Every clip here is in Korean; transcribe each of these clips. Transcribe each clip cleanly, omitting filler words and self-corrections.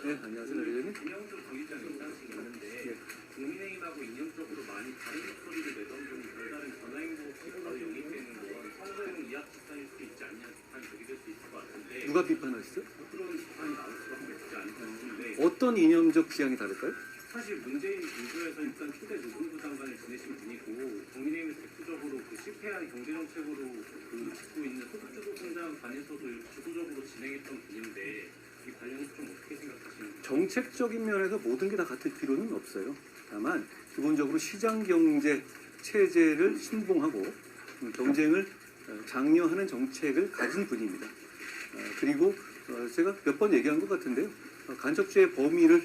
네, 안녕하세요, 의원님. 이념적 부의장 영상씩 있는데 네. 국민의힘하고 이념적으로 많이 다른 목소리를 내던 분이 별다른 변화행보 바로 영입되는 건 선거용 이합 집단일 수도 있지 않냐 비판이 제기될 수 있을 것 같은데 누가 비판하시죠? 그런 비판이 나올 수밖에 없지 않을까 싶은데 어떤 이념적 지향이 다를까요? 사실 문재인 정부에서 일단 초대 노동부 장관을 지내신 분이고 국민의힘에서 대표적으로 그 실패한 경제정책으로 그 짓고 있는 소득주도 성장 관해서도 주도적으로 진행했던 분인데 이 관련해서 좀 어떻게 생각하시는지. 정책적인 면에서 모든 게 다 같을 필요는 없어요. 다만 기본적으로 시장 경제 체제를 신봉하고 경쟁을 장려하는 정책을 가진 분입니다. 그리고 제가 몇 번 얘기한 것 같은데요. 간첩죄의 범위를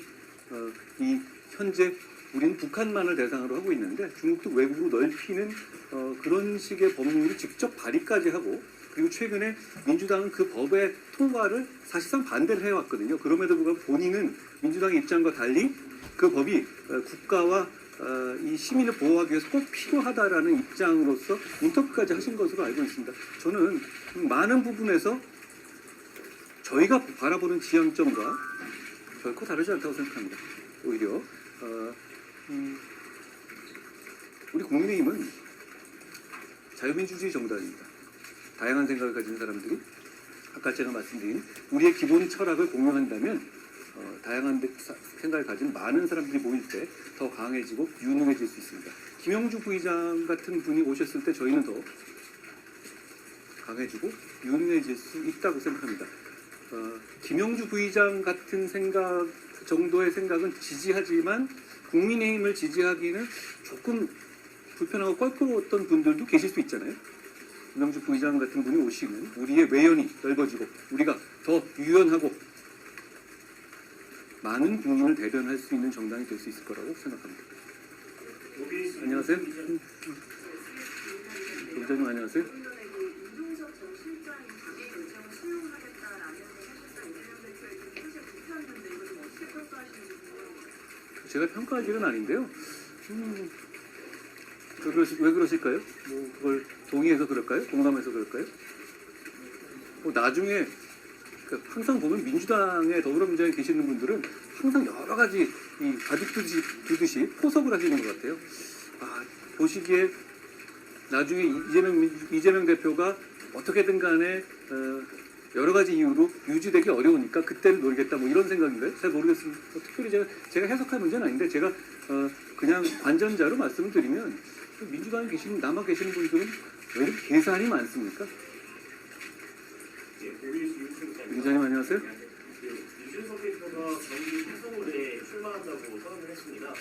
이 현재 우리는 북한만을 대상으로 하고 있는데 중국도 외국으로 넓히는 그런 식의 법률을 직접 발의까지 하고, 그리고 최근에 민주당은 그 법의 통과를 사실상 반대를 해왔거든요. 그럼에도 불구하고 본인은 민주당의 입장과 달리 그 법이 국가와 이 시민을 보호하기 위해서 꼭 필요하다라는 입장으로서 인터뷰까지 하신 것으로 알고 있습니다. 저는 많은 부분에서 저희가 바라보는 지향점과 결코 다르지 않다고 생각합니다. 오히려 우리 국민의힘은 자유민주주의 정당입니다. 다양한 생각을 가진 사람들이 아까 제가 말씀드린 우리의 기본 철학을 공유한다면 다양한 생각을 가진 많은 사람들이 모일 때 더 강해지고 유능해질 수 있습니다. 김영주 부의장 같은 분이 오셨을 때 저희는 더 강해지고 유능해질 수 있다고 생각합니다. 김영주 부의장 같은 생각 정도의 생각은 지지하지만 국민의힘을 지지하기는 조금 불편하고 껄끄러웠던 분들도 계실 수 있잖아요. 김영주 부의장 같은 분이 오시면 우리의 외연이 넓어지고 우리가 더 유연하고 많은 국민을 대변할 수 있는 정당이 될 수 있을 거라고 생각합니다. 안녕하세요. 부의장님 안녕하세요. 제가 평가할 일은 아닌데요. 왜 그러실까요? 뭐 그걸 동의해서 그럴까요? 공감해서 그럴까요? 나중에 항상 보면 민주당에 더불어민주당에 계시는 분들은 항상 여러 가지 바둑 두듯이 포석을 하시는 것 같아요. 보시기에 나중에 이재명 대표가 어떻게든 간에 여러 가지 이유로 유지되기 어려우니까 그때를 노리겠다 뭐 이런 생각인가요? 잘 모르겠습니다. 특별히 제가 해석할 문제는 아닌데 제가 그냥 관전자로 말씀을 드리면 민주당에 남아 계시는 분들은 왜 이렇게 계산이 많습니까? 기자님 안녕하세요. 이준석 대표가 경기 해성울에 출마한다고 선언을 했습니다.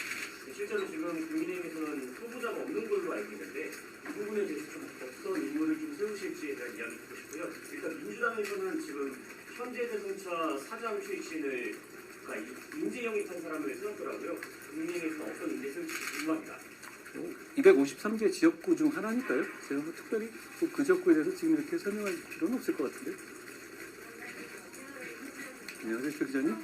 실제로 지금 국민의힘에서는 후보자가 없는 걸로 알고 있는데 이 부분에 대해서 좀 어떤 인물을 좀 세우실지에 대한 이야기 듣고 싶고요. 일단 민주당에서는 지금 현재 자동차 사장 출신을 인재 영입한 사람을 세웠더라고요. 국민의힘에서는 어떤 인재 세울지 궁금합니다. 253개 지역구 중 하나니까요. 제가 뭐 특별히 그 지역구에 대해서 지금 이렇게 설명할 필요는 없을 것 같은데. 안녕하세요, 최 기자님.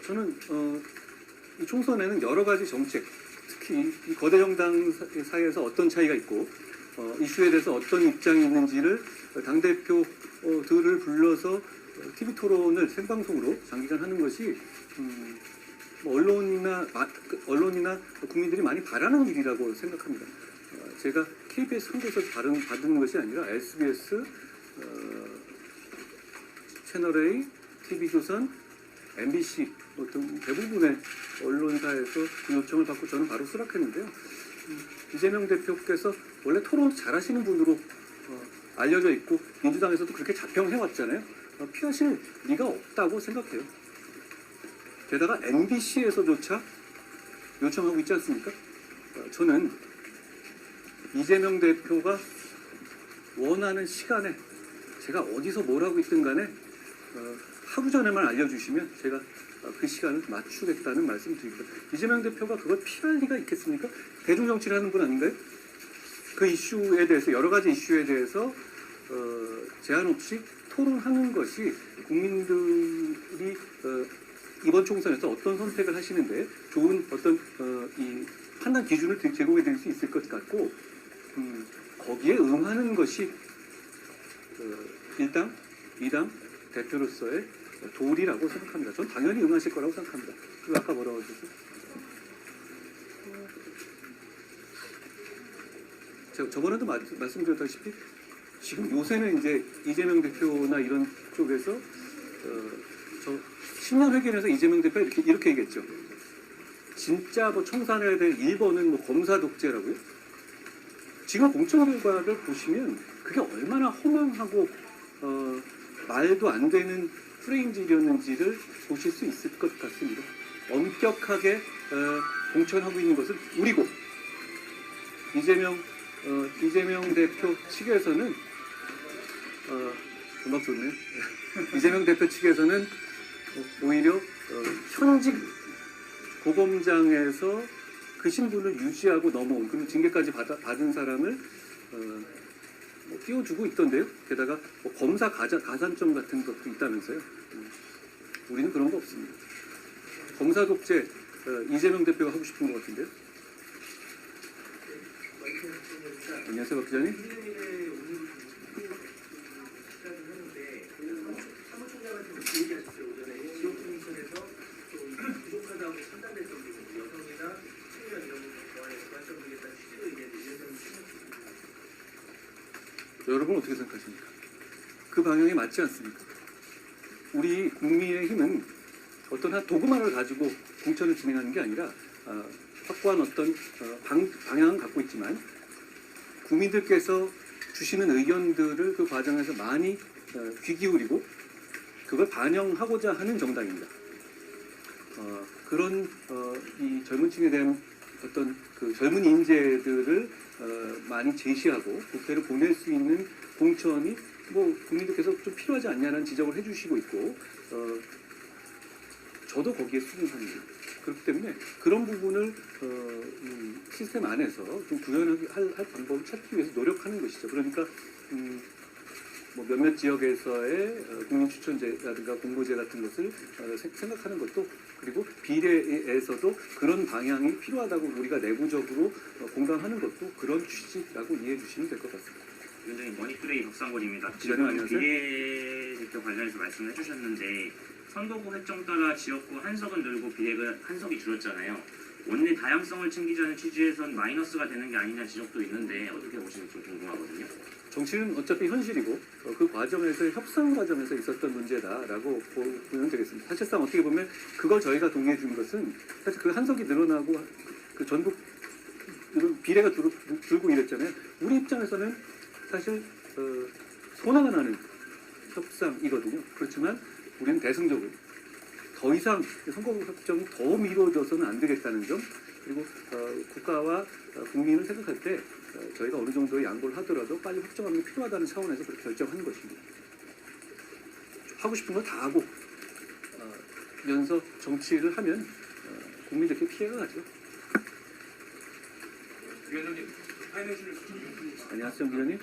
저는 이 총선에는 여러 가지 정책, 특히 이 거대 정당 사이에서 어떤 차이가 있고 이슈에 대해서 어떤 입장이 있는지를 당대표들을 불러서 TV 토론을 생방송으로 장기간 하는 것이 언론이나 국민들이 많이 바라는 일이라고 생각합니다. 제가 KBS 한국에서 받은 것이 아니라 SBS, 채널A, TV조선, MBC 등 대부분의 언론사에서 그 요청을 받고 저는 바로 수락했는데요. 이재명 대표께서 원래 토론 잘하시는 분으로 알려져 있고 민주당에서도 그렇게 자평해왔잖아요. 피하실 리가 없다고 생각해요. 게다가 MBC에서조차 요청하고 있지 않습니까? 저는 이재명 대표가 원하는 시간에 제가 어디서 뭘 하고 있든 간에 하루 전에만 알려주시면 제가 그 시간을 맞추겠다는 말씀 드립니다. 이재명 대표가 그걸 피할 리가 있겠습니까? 대중정치를 하는 분 아닌가요? 그 이슈에 대해서 여러 가지 이슈에 대해서 제한 없이 토론하는 것이 국민들이 이번 총선에서 어떤 선택을 하시는데 좋은 어떤 이 판단 기준을 제공해 드릴 수 있을 것 같고 거기에 응하는 것이 일당, 이당 대표로서의 도리라고 생각합니다. 전 당연히 응하실 거라고 생각합니다. 그리고 아까 뭐라고 하셨어요? 제가 저번에도 말씀드렸다시피 지금 요새는 이제 이재명 대표나 이런 쪽에서 저 10년 회견에서 이재명 대표가 이렇게 얘기했죠. 진짜 뭐 청산해야 될 1번은 뭐 검사 독재라고요. 지금 공천 결과를 보시면 그게 얼마나 허망하고 말도 안 되는 프레임질이었는지를 보실 수 있을 것 같습니다. 엄격하게 공천하고 있는 것은 우리고 이재명 대표 측에서는 음악 좋네요. 이재명 대표 측에서는 오히려 현직 고검장에서 그 신분을 유지하고 넘어온 그리고 징계까지 받은 사람을 띄워주고 있던데요. 게다가 뭐 검사 가산점 같은 것도 있다면서요. 우리는 그런 거 없습니다. 검사 독재 이재명 대표가 하고 싶은 것 같은데요. 안녕하세요, 박 기자님. 사무총장한테 그 얘기하셨어요. 오전에 지역코미션에서 좀 부족하다고 판단됐던 부분, 여성이나 청년 이런 부분 보완해서 관점드리겠다는 취지로 이야기했는데 여러분 어떻게 생각하십니까? 그 방향이 맞지 않습니까? 우리 국민의힘은 어떤 한 도구만을 가지고 공천을 진행하는 게 아니라 확고한 어떤 방향은 갖고 있지만 국민들께서 주시는 의견들을 그 과정에서 많이 귀 기울이고 그걸 반영하고자 하는 정당입니다. 그런 이 젊은 층에 대한 어떤 그 젊은 인재들을 많이 제시하고 국회를 보낼 수 있는 공천이 뭐 국민들께서 좀 필요하지 않냐는 지적을 해주시고 있고 저도 거기에 수긍합니다. 그렇기 때문에 그런 부분을 시스템 안에서 좀 구현하게 할 방법을 찾기 위해서 노력하는 것이죠. 그러니까 뭐 몇몇 지역에서의 국민 추천제라든가 공모제 같은 것을 생각하는 것도 그리고 비례에서도 그런 방향이 필요하다고 우리가 내부적으로 공감하는 것도 그런 취지라고 이해해 주시면 될 것 같습니다. 위원장님 머니투데이 박상권입니다. 기자님 안녕하세요. 비례 대표 관련해서 말씀을 해주셨는데 선거구 획정 따라 지역구 한석은 늘고 비례가 한석이 줄었잖아요. 원내 다양성을 챙기자는 취지에선 마이너스가 되는 게 아니냐 지적도 있는데 어떻게 보시는지 좀 궁금하거든요. 정치는 어차피 현실이고 그 과정에서 협상 과정에서 있었던 문제다라고 보면 되겠습니다. 사실상 어떻게 보면 그걸 저희가 동의해 준 것은 사실 그 한석이 늘어나고 그 전국 이런 비례가 줄고 이랬잖아요. 우리 입장에서는 사실 손해가 나는 협상이거든요. 그렇지만 우리는 대승적으로 더 이상 선거구 협정이 더 미뤄져서는 안 되겠다는 점 그리고 국가와 국민을 생각할 때 저희가 어느 정도의 양보를 하더라도 빨리 확정하는 게 필요하다는 차원에서 그렇게 결정한 것입니다. 하고 싶은 거 다 하고 면서 정치를 하면 국민들께 피해가 가죠. 위원장님, 파이낸셜 안녕하세요, 위원님.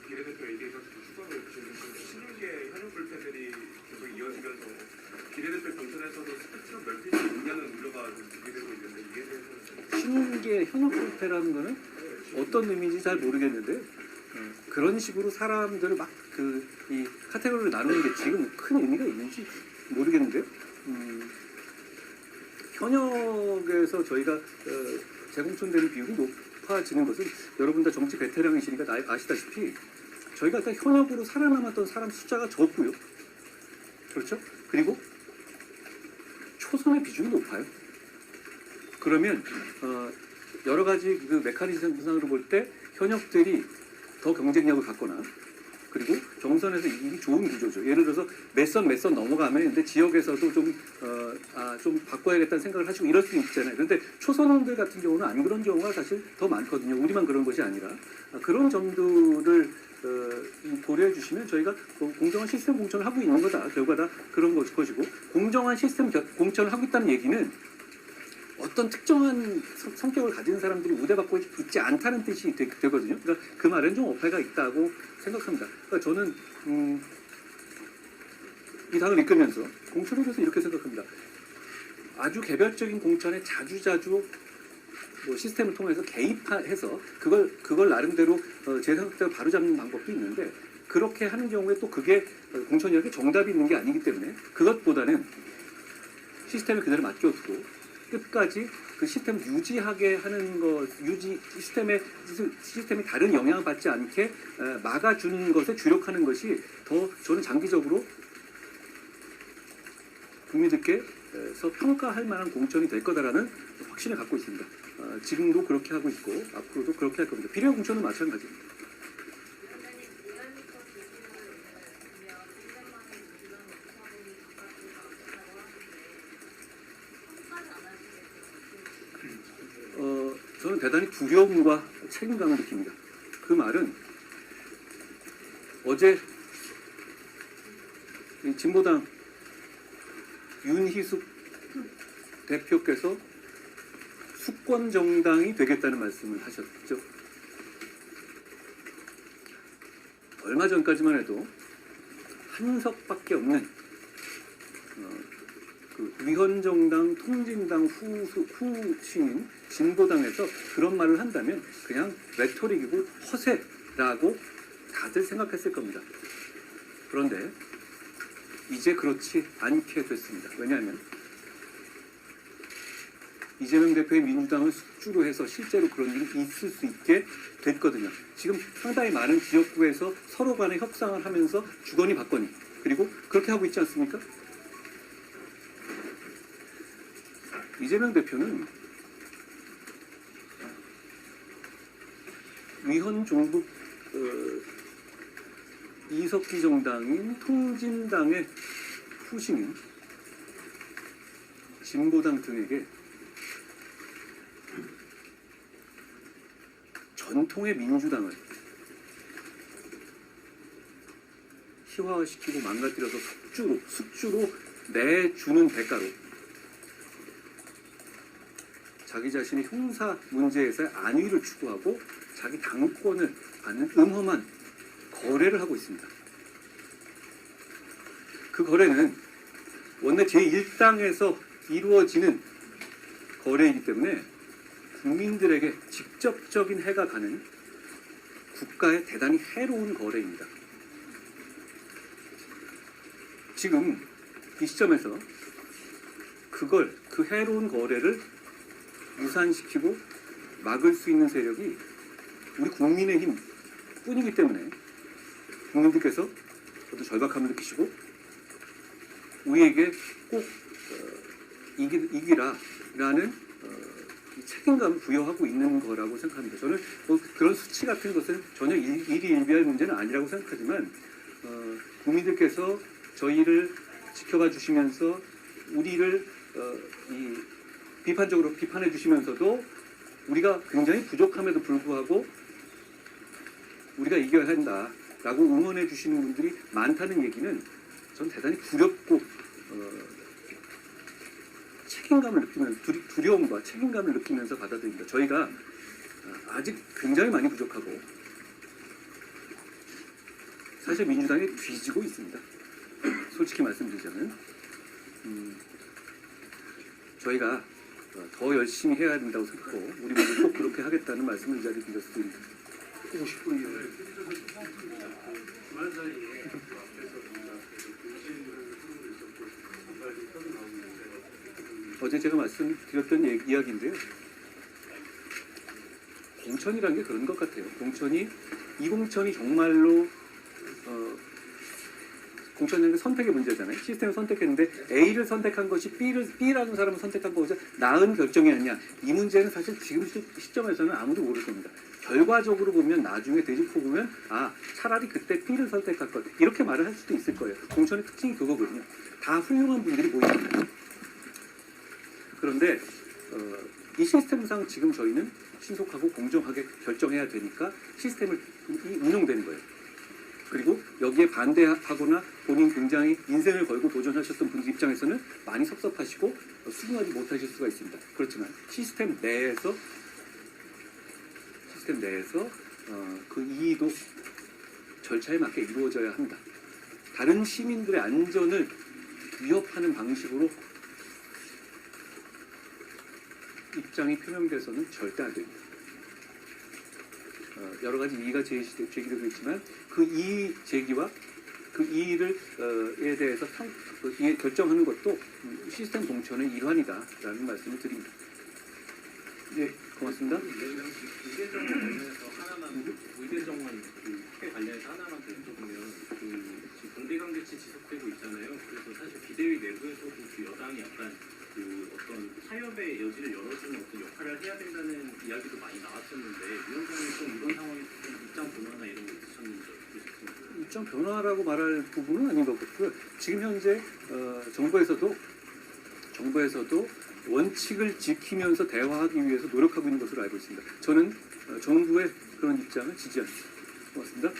비례대표 얘기해서 추가로 지금 16개 현역 불펜들이 계속 이어지면서 비례대표 경선에서도 스펙트럼 넓힐 수 있냐는 우려가 좀 제기되고 있는데 이에 대해서는 신계 현역 불패라는 거는 어떤 의미인지 잘 모르겠는데 그런 식으로 사람들을 막 이 카테고리를 나누는 게 지금 큰 의미가 있는지 모르겠는데요. 현역에서 저희가 재공천되는 비율이 높아지는 것은 여러분 다 정치 베테랑이시니까 아시다시피 저희가 일단 현역으로 살아남았던 사람 숫자가 적고요. 그렇죠? 그리고 초선의 비중이 높아요. 그러면 여러 가지 그 메커니즘상으로 볼 때 현역들이 더 경쟁력을 갖거나 그리고 경선에서 이기기 좋은 구조죠. 예를 들어서 몇 선 넘어가면 근데 지역에서도 좀 바꿔야겠다는 생각을 하시고 이럴 수 있잖아요. 그런데 초선원들 같은 경우는 안 그런 경우가 사실 더 많거든요. 우리만 그런 것이 아니라 그런 점들을 고려해 주시면 저희가 공정한 시스템 공천을 하고 있는 거다. 결과 다 그런 것이고 공정한 시스템 공천을 하고 있다는 얘기는 어떤 특정한 성격을 가진 사람들이 우대받고 있지 않다는 뜻이 되거든요. 그러니까 그 말은 좀 어폐가 있다고 생각합니다. 그러니까 저는 이 당을 이끌면서 공천에 대해서 이렇게 생각합니다. 아주 개별적인 공천에 자주자주 뭐 시스템을 통해서 개입해서 그걸 나름대로 제 생각대로 바로잡는 방법도 있는데 그렇게 하는 경우에 또 그게 공천이라는 게 정답이 있는 게 아니기 때문에 그것보다는 시스템을 그대로 맡겨두고 끝까지 그 시스템 유지하게 하는 것, 시스템이 다른 영향을 받지 않게 막아주는 것에 주력하는 것이 더 저는 장기적으로 국민들께서 평가할 만한 공천이 될 거다라는 확신을 갖고 있습니다. 지금도 그렇게 하고 있고 앞으로도 그렇게 할 겁니다. 비례 공천은 마찬가지입니다. 저는 대단히 두려움과 책임감을 느낍니다. 그 말은 어제 이 진보당 윤희숙 대표께서 수권 정당이 되겠다는 말씀을 하셨죠. 얼마 전까지만 해도 한석밖에 없는 그 위헌정당, 통진당 후신인 진보당에서 그런 말을 한다면 그냥 레토릭이고 허세라고 다들 생각했을 겁니다. 그런데 이제 그렇지 않게 됐습니다. 왜냐하면 이재명 대표의 민주당을 숙주로 해서 실제로 그런 일이 있을 수 있게 됐거든요. 지금 상당히 많은 지역구에서 서로 간에 협상을 하면서 주거니 받거니 그리고 그렇게 하고 있지 않습니까? 이재명 대표는 위헌 종북 이석기 정당인 통진당의 후신인 진보당 등에게 전통의 민주당을 희화화시키고 망가뜨려서 숙주로 내주는 대가로 자기 자신의 형사 문제에서의 안위를 추구하고 자기 당권을 받는 음험한 거래를 하고 있습니다. 그 거래는 원래 제1당에서 이루어지는 거래이기 때문에 국민들에게 직접적인 해가 가는 국가에 대단히 해로운 거래입니다. 지금 이 시점에서 그 해로운 거래를 무산시키고 막을 수 있는 세력이 우리 국민의힘 뿐이기 때문에 국민들께서 저도 절박함을 느끼시고 우리에게 꼭 이기라라는 책임감을 부여하고 있는 거라고 생각합니다. 저는 뭐 그런 수치 같은 것은 전혀 일희일비할 문제는 아니라고 생각하지만 국민들께서 저희를 지켜봐 주시면서 우리를 비판적으로 비판해 주시면서도 우리가 굉장히 부족함에도 불구하고 우리가 이겨야 한다라고 응원해 주시는 분들이 많다는 얘기는 전 대단히 두렵고 책임감을 느끼면서 두려움과 책임감을 느끼면서 받아들입니다. 저희가 아직 굉장히 많이 부족하고 사실 민주당이 뒤지고 있습니다. 솔직히 말씀드리자면 저희가 더 열심히 해야 된다고 생각하고 우리 모두 꼭 그렇게 하겠다는 말씀을 이 자리에 드렸습니다. 50분이요. 어제 제가 말씀드렸던 이야기인데요. 공천이라는 게 그런 것 같아요. 이 공천이 정말로 공천이라는 게 선택의 문제잖아요. 시스템을 선택했는데 A를 선택한 것이 B라는 사람을 선택한 것이 나은 결정이었냐. 이 문제는 사실 지금 시점에서는 아무도 모를 겁니다. 결과적으로 보면 나중에 되짚어 보면 차라리 그때 B를 선택할 것 이렇게 말을 할 수도 있을 거예요. 공천의 특징이 그거거든요. 다 훌륭한 분들이 모입니다. 그런데 이 시스템상 지금 저희는 신속하고 공정하게 결정해야 되니까 시스템이 운영되는 거예요. 그리고 여기에 반대하거나 본인 굉장히 인생을 걸고 도전하셨던 분들 입장에서는 많이 섭섭하시고 수긍하지 못하실 수가 있습니다. 그렇지만 시스템 내에서 그 이의도 절차에 맞게 이루어져야 합니다. 다른 시민들의 안전을 위협하는 방식으로 입장이 표명돼서는 절대 안 됩니다. 여러 가지 이의가 제기되고 있지만 그 이의 제기와 그 이의에 대해서 결정하는 것도 시스템 공천의 일환이다라는 말씀을 드립니다. 네, 고맙습니다. 의대정원 관련해서 하나만 의대정원 그 관련해서 하나만 더 여쭤보면 지금 공대강대치 지속되고 있잖아요. 그래서 사실 비대위 내부에서도 그 여당이 약간 어떤 타협의 여지를 열어주는 어떤 역할을 해야 된다는 이야기도 많이 나왔었는데 위원장님 좀 이런 상황에서 좀 입장 변화나 이런 거 있으셨는지 어떻게 싶습니까? 입장 변화라고 말할 부분은 아닌 것 같고요. 지금 현재 정부에서도 원칙을 지키면서 대화하기 위해서 노력하고 있는 것으로 알고 있습니다. 저는 정부의 그런 입장을 지지합니다. 고맙습니다.